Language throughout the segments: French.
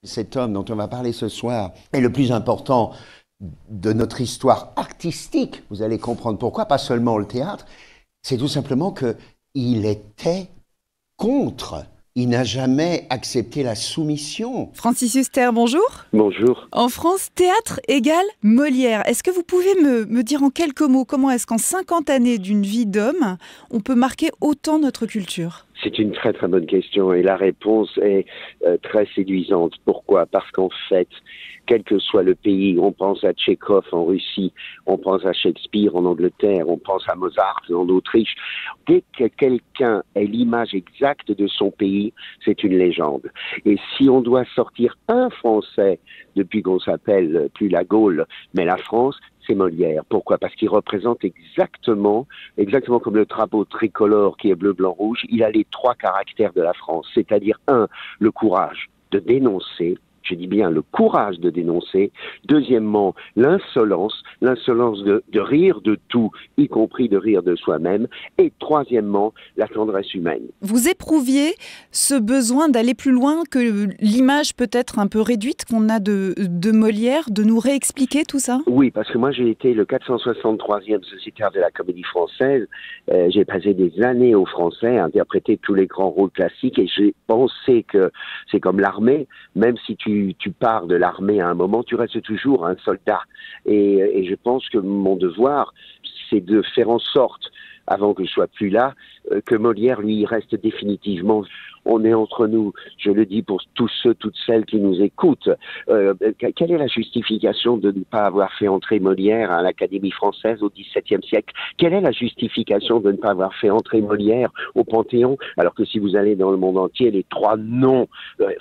Cet homme dont on va parler ce soir est le plus important de notre histoire artistique. Vous allez comprendre pourquoi, pas seulement le théâtre. C'est tout simplement qu'il était contre. Il n'a jamais accepté la soumission. Francis Huster, bonjour. Bonjour. En France, théâtre égale Molière. Est-ce que vous pouvez me dire en quelques mots comment est-ce qu'en 50 années d'une vie d'homme, on peut marquer autant notre culture ? C'est une très très bonne question et la réponse est très séduisante. Pourquoi ? Parce qu'en fait, quel que soit le pays, on pense à Tchekhov en Russie, on pense à Shakespeare en Angleterre, on pense à Mozart en Autriche. Dès que quelqu'un est l'image exacte de son pays, c'est une légende. Et si on doit sortir un Français depuis qu'on s'appelle plus la Gaule, mais la France, c'est Molière. Pourquoi ? Parce qu'il représente exactement comme le drapeau tricolore qui est bleu, blanc, rouge, il a les 3 caractères de la France. C'est-à-dire, 1, le courage de dénoncer. Je dis bien le courage de dénoncer. Deuxièmement, l'insolence de rire de tout, y compris de rire de soi-même. Et troisièmement, la tendresse humaine. Vous éprouviez ce besoin d'aller plus loin que l'image peut-être un peu réduite qu'on a de Molière, de nous réexpliquer tout ça ? Oui, parce que moi j'ai été le 463e sociétaire de la Comédie Française. J'ai passé des années au Français à interpréter tous les grands rôles classiques et j'ai pensé que c'est comme l'armée, même si tu pars de l'armée à un moment, tu restes toujours un soldat. Et je pense que mon devoir, c'est de faire en sorte, avant que je sois plus là, que Molière, lui, reste définitivement. On est entre nous, je le dis pour tous ceux, toutes celles qui nous écoutent. Quelle est la justification de ne pas avoir fait entrer Molière à l'Académie française au XVIIe siècle ? Quelle est la justification de ne pas avoir fait entrer Molière au Panthéon ? Alors que si vous allez dans le monde entier, les 3 noms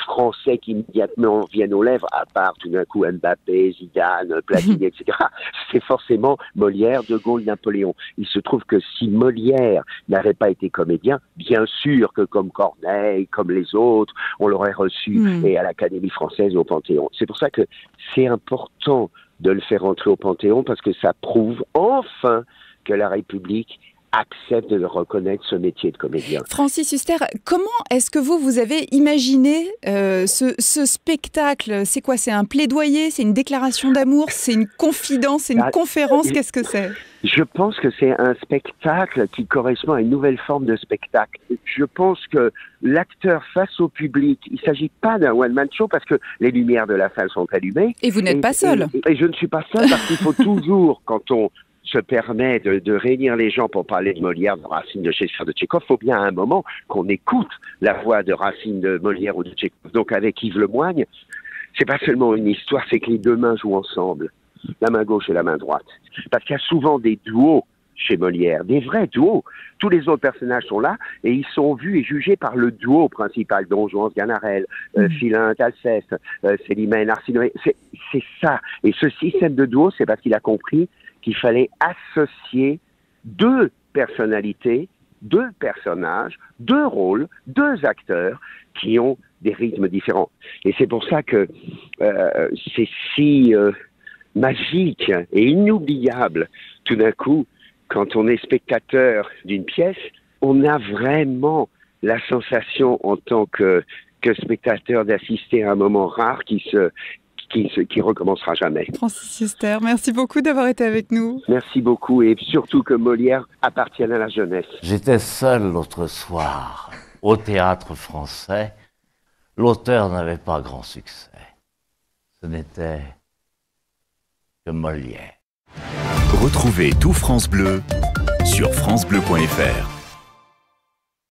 français qui immédiatement viennent aux lèvres, à part tout d'un coup Mbappé, Zidane, Platini, etc., c'est forcément Molière, De Gaulle, Napoléon. Il se trouve que si Molière n'avait pas été comédien, bien sûr que comme Corneille, comme les autres, on l'aurait reçu et à l'Académie française au Panthéon. C'est pour ça que c'est important de le faire entrer au Panthéon parce que ça prouve enfin que la République accepte de reconnaître ce métier de comédien. Francis Huster, comment est-ce que vous avez imaginé ce spectacle ? C'est quoi ? C'est un plaidoyer ? C'est une déclaration d'amour ? C'est une confidence ? C'est une conférence ? Qu'est-ce que c'est ? Je pense que c'est un spectacle qui correspond à une nouvelle forme de spectacle. Je pense que l'acteur face au public, il ne s'agit pas d'un one-man show parce que les lumières de la salle sont allumées. Et vous n'êtes pas seul. Et je ne suis pas seul parce qu'il faut toujours, quand on se permet de réunir les gens pour parler de Molière, de Racine, de Shakespeare, de Tchekhov, il faut bien à un moment qu'on écoute la voix de Racine, de Molière ou de Tchekhov. Donc avec Yves Lemoigne, c'est pas seulement une histoire, c'est que les 2 mains jouent ensemble. La main gauche et la main droite. Parce qu'il y a souvent des duos chez Molière, des vrais duos. Tous les autres personnages sont là et ils sont vus et jugés par le duo principal, Don Juan Sganarelle, Philin Alceste, Célimène Arsinoé. C'est ça. Et ce système de duo, c'est parce qu'il a compris qu'il fallait associer 2 personnalités, 2 personnages, 2 rôles, 2 acteurs qui ont des rythmes différents. Et c'est pour ça que c'est si magique et inoubliable tout d'un coup, quand on est spectateur d'une pièce, on a vraiment la sensation en tant que spectateur d'assister à un moment rare qui recommencera jamais. Francis Huster, merci beaucoup d'avoir été avec nous. Merci beaucoup et surtout que Molière appartienne à la jeunesse. J'étais seul l'autre soir au Théâtre Français. L'auteur n'avait pas grand succès. Ce n'était que Molière. Retrouvez tout France Bleu sur francebleu.fr.